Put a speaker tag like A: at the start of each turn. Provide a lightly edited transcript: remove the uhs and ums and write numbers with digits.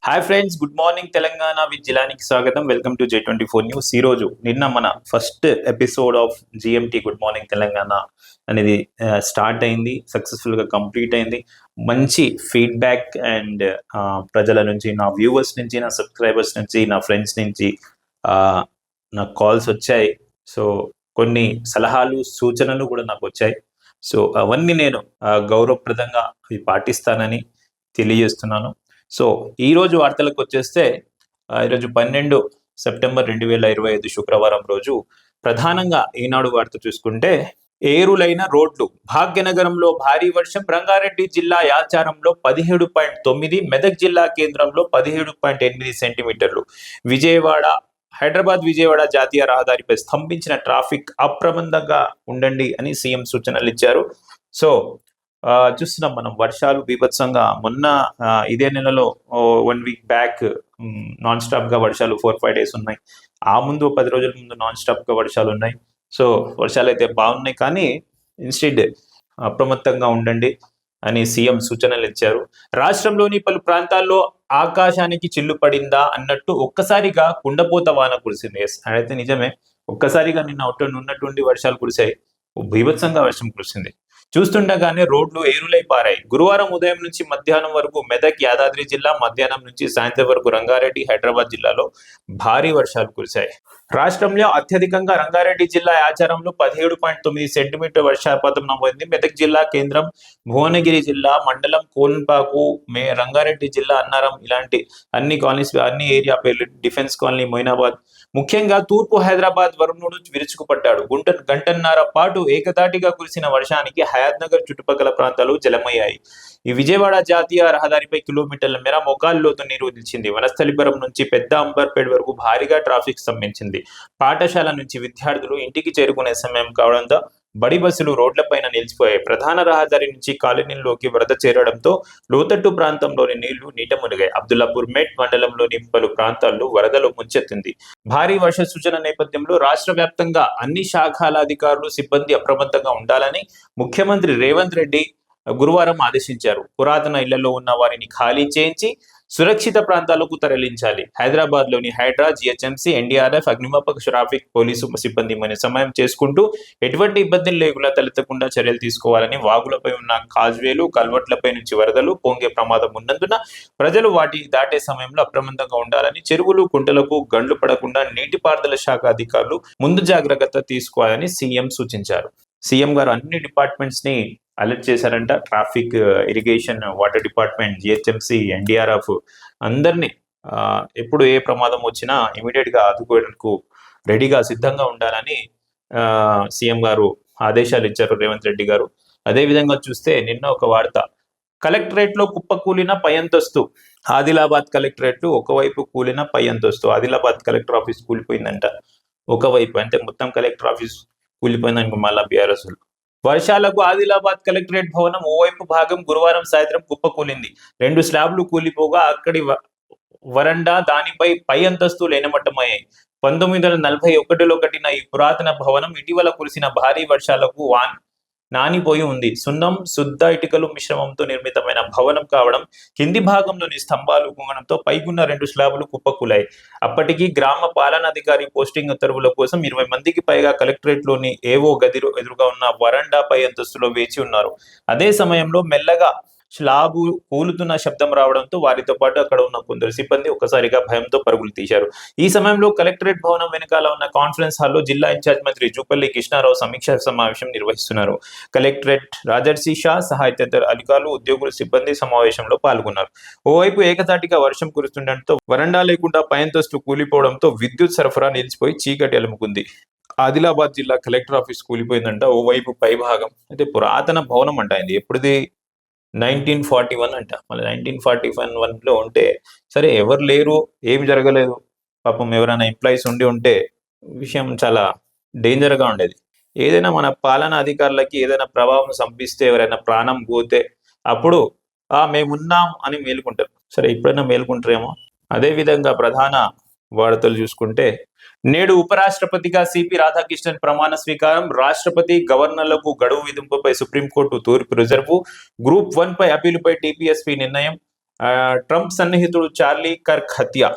A: Hi friends, good morning Telangana with జిలానికి స్వాగతం. Welcome to J24 news. ఈరోజు మన first episode of GMT good morning Telangana అనేది స్టార్ట్ అయింది, సక్సెస్ఫుల్గా కంప్లీట్ అయింది. మంచి ఫీడ్బ్యాక్ అండ్ ప్రజల నుంచి, నా వ్యూవర్స్ నుంచి, నా సబ్స్క్రైబర్స్ నుంచి, నా ఫ్రెండ్స్ నుంచి నాకు కాల్స్ వచ్చాయి. సో కొన్ని సలహాలు, సూచనలు కూడా నాకు వచ్చాయి. సో అవన్నీ నేను గౌరవప్రదంగా అవి పాటిస్తానని తెలియజేస్తున్నాను. సో ఈరోజు వార్తలకు వచ్చేస్తే ఈరోజు 12 సెప్టెంబర్ 2025 శుక్రవారం రోజు ప్రధానంగా ఈనాడు వార్త చూసుకుంటే, ఏరులైన రోడ్లు, భాగ్యనగరంలో భారీ వర్షం, రంగారెడ్డి జిల్లా యాచారంలో 17.9, మెదక్ జిల్లా కేంద్రంలో 17.8 సెంటీమీటర్లు, హైదరాబాద్ విజయవాడ జాతీయ రహదారిపై స్తంభించిన ట్రాఫిక్, అప్రమత్తంగా ఉండండి అని సీఎం సూచనలు ఇచ్చారు. సో చూస్తున్నాం మనం, వర్షాలు బీభత్సంగా మొన్న ఇదే నెలలో 1 వీక్ బ్యాక్ నాన్ స్టాప్ గా వర్షాలు 4-5 డేస్ ఉన్నాయి. ఆ ముందు 10 రోజుల ముందు నాన్ స్టాప్ గా వర్షాలు ఉన్నాయి. సో వర్షాలు అయితే బాగున్నాయి, కానీ ఇన్స్టెడ్ అప్రమత్తంగా ఉండండి అని సీఎం సూచనలు ఇచ్చారు. రాష్ట్రంలోని పలు ప్రాంతాల్లో ఆకాశానికి చిల్లు పడిందా అన్నట్టు ఒక్కసారిగా కుండపోత వాన కురిసింది. అదైతే నిజమే, ఒక్కసారిగా నిన్న ఉన్నటువంటి వర్షాలు కురిశాయి, బీభత్సంగా వర్షం కురిసింది. చూస్తుండగానే రోడ్లు ఏరులై పారాయి. గురువారం ఉదయం నుంచి మధ్యాహ్నం వరకు మెదక్, యాదాద్రి జిల్లా, మధ్యాహ్నం నుంచి సాయంత్రం వరకు రంగారెడ్డి, హైదరాబాద్ జిల్లాలో భారీ వర్షాలు కురిశాయి. రాష్ట్రంలో అత్యధికంగా రంగారెడ్డి జిల్లా యాచారంలో 17.9 సెంటీమీటర్ వర్షపాతం నమోదైంది. మెదక్ జిల్లా కేంద్రం, భువనగిరి జిల్లా మండలం, కోల్పాకు, రంగారెడ్డి జిల్లా అన్నారం, ఇలాంటి అన్ని కాలనీస్, అన్ని ఏరియా పేర్లు, డిఫెన్స్ కాలనీ, మొయినాబాద్, ముఖ్యంగా తూర్పు హైదరాబాద్ వరుణుడు విరుచుకుపడ్డాడు. గంటన్నర పాటు ఏకదాటిగా కురిసిన వర్షానికి హయాత్ నగర్ చుట్టుపక్కల ప్రాంతాలు జలమయ్యాయి. ఈ విజయవాడ జాతీయ రహదారిపై కిలోమీటర్ల మేర మోకాలు లోతు నీరు నిలిచింది. వనస్థలిపురం నుంచి పెద్ద అంబర్పేట వరకు భారీగా ట్రాఫిక్ స్తంభించింది. పాఠశాల నుంచి విద్యార్థులు ఇంటికి చేరుకునే సమయం కావడంతో బడి బస్సులు రోడ్లపైన నిలిచిపోయాయి. ప్రధాన రహదారి నుంచి కాలనీల్లోకి వరద చేరడంతో లోతట్టు ప్రాంతంలోని నీళ్లు నీట మునిగాయి. అబ్దుల్లాపూర్ మెట్ మండలంలోని పలు ప్రాంతాల్లో వరదలు ముంచెత్తింది. భారీ వర్ష సూచన నేపథ్యంలో రాష్ట్ర వ్యాప్తంగా అన్ని శాఖల అధికారులు, సిబ్బంది అప్రమత్తంగా ఉండాలని ముఖ్యమంత్రి రేవంత్ రెడ్డి గురువారం ఆదేశించారు. పురాతన ఇళ్లలో ఉన్న వారిని ఖాళీ చేయించి సురక్షిత ప్రాంతాలకు తరలించాలి. హైదరాబాద్ లోని హైడ్రా, GHMC, NDRF, అగ్నిమాపక, ట్రాఫిక్, పోలీసు సిబ్బంది సమయం చేసుకుంటూ ఎటువంటి ఇబ్బందులు లేకుండా తలెత్తకుండా చర్యలు తీసుకోవాలని, వాగులపై ఉన్న కాజ్వేలు, కల్వర్ట్లపై నుంచి వరదలు పొంగే ప్రమాదం ఉన్నందున ప్రజలు వాటి దాటే సమయంలో అప్రమత్తంగా ఉండాలని, చెరువులు, కుంటలకు గండ్లు పడకుండా నీటిపారుదల శాఖ అధికారులు ముందు జాగ్రత్త తీసుకోవాలని సీఎం సూచించారు. సీఎం గారు అన్ని డిపార్ట్మెంట్స్ ని అలర్ట్ చేశారంట. Traffic, irrigation, water department, GHMC, NDRF అందరినీ ఎప్పుడు ఏ ప్రమాదం వచ్చినా ఇమీడియట్ గా ఆదుకోవడానికి రెడీగా, సిద్ధంగా ఉండాలని సీఎం గారు ఆదేశాలు ఇచ్చారు, రేవంత్ రెడ్డి గారు. అదే విధంగా చూస్తే నిన్న ఒక వార్త, కలెక్టరేట్ లో కుప్పకూలిన పై అంతస్తు. ఆదిలాబాద్ కలెక్టరేట్ ఒకవైపు కూలిన పై అంతస్తు. ఆదిలాబాద్ కలెక్టర్ ఆఫీస్ కూలిపోయిందంట ఒకవైపు, అంటే మొత్తం కలెక్టర్ ఆఫీస్ కూలిపోయిందనుకో. మళ్ళా బీఆర్ఎస్ వర్షాలకు ఆదిలాబాద్ కలెక్టరేట్ భవనం ఓవైపు భాగం గురువారం సాయంత్రం కుప్పకూలింది. 2 స్లాబ్లు కూలిపోగా అక్కడి వరండా, దానిపై పై అంతస్తు లేనమట్టమయ్యాయి. 1941లో కట్టిన ఈ పురాతన భవనం ఇటీవల కురిసిన భారీ వర్షాలకు నానిపోయి ఉంది. సున్నం, శుద్ధ ఇటుకలు మిశ్రమంతో నిర్మితమైన భవనం కావడం, కింది భాగంలోని స్తంభాలు కుంగడంతో పైగున్న 2 స్లాబులు కుప్పకూలాయి. అప్పటికి గ్రామ పాలనాధికారి పోస్టింగ్ ఉత్తర్వుల కోసం 20 మందికి పైగా కలెక్టరేట్ లోని ఏవో గది ఎదురుగా ఉన్న వరండా పై అంతస్తులో వేచి ఉన్నారు. అదే సమయంలో మెల్లగా స్లాబు కూలుతున్న శబ్దం రావడంతో వారితో పాటు అక్కడ ఉన్న కొందరు సిబ్బంది ఒక్కసారిగా భయంతో పరుగులు తీశారు. ఈ సమయంలో కలెక్టరేట్ భవనం వెనకాల ఉన్న కాన్ఫరెన్స్ హాల్లో జిల్లా ఇన్ఛార్జ్ మంత్రి జూపల్లి కృష్ణారావు సమీక్షా సమావేశం నిర్వహిస్తున్నారు. కలెక్టరేట్ రాజర్షి షా సహా తదితర అధికారులు, ఉద్యోగులు, సిబ్బంది సమావేశంలో పాల్గొన్నారు. ఓవైపు ఏకతాటిగా వర్షం కురుస్తుండటంతో వరండా లేకుండా పై అంతస్తు కూలిపోవడంతో విద్యుత్ సరఫరా నిలిచిపోయి చీకటి అలుముకుంది. ఆదిలాబాద్ జిల్లా కలెక్టర్ ఆఫీస్ కూలిపోయిందంట ఓవైపు పై భాగం. అయితే పురాతన భవనం అంట, ఇది ఎప్పుడుది, 1941 అంట. మళ్ళీ 1941లో ఉంటే సరే, ఎవరు లేరు, ఏమి జరగలేదు, పాపం ఎవరైనా ఎంప్లాయీస్ ఉంటే విషయం చాలా డేంజర్గా ఉండేది. ఏదైనా మన పాలనా అధికారులకి ఏదైనా ప్రభావం సంపిస్తే, ఎవరైనా ప్రాణం పోతే అప్పుడు మేమున్నాం అని మేలుకుంటారు. సరే, ఇప్పుడైనా మేలుకుంటారేమో. అదేవిధంగా ప్రధాన వార్తలు చూసుకుంటే, నేడు ఉపరాష్ట్రపతిగా సిపి రాధాకృష్ణన్ ప్రమాణ స్వీకారం. రాష్ట్రపతి, గవర్నర్లకు గడువు విధింపుపై సుప్రీంకోర్టు తీర్పు రిజర్వు. గ్రూప్ 1 పై అప్పీలుపై TPSP నిర్ణయం. ట్రంప్ సన్నిహితుడు చార్లీ కర్క్ హత్య.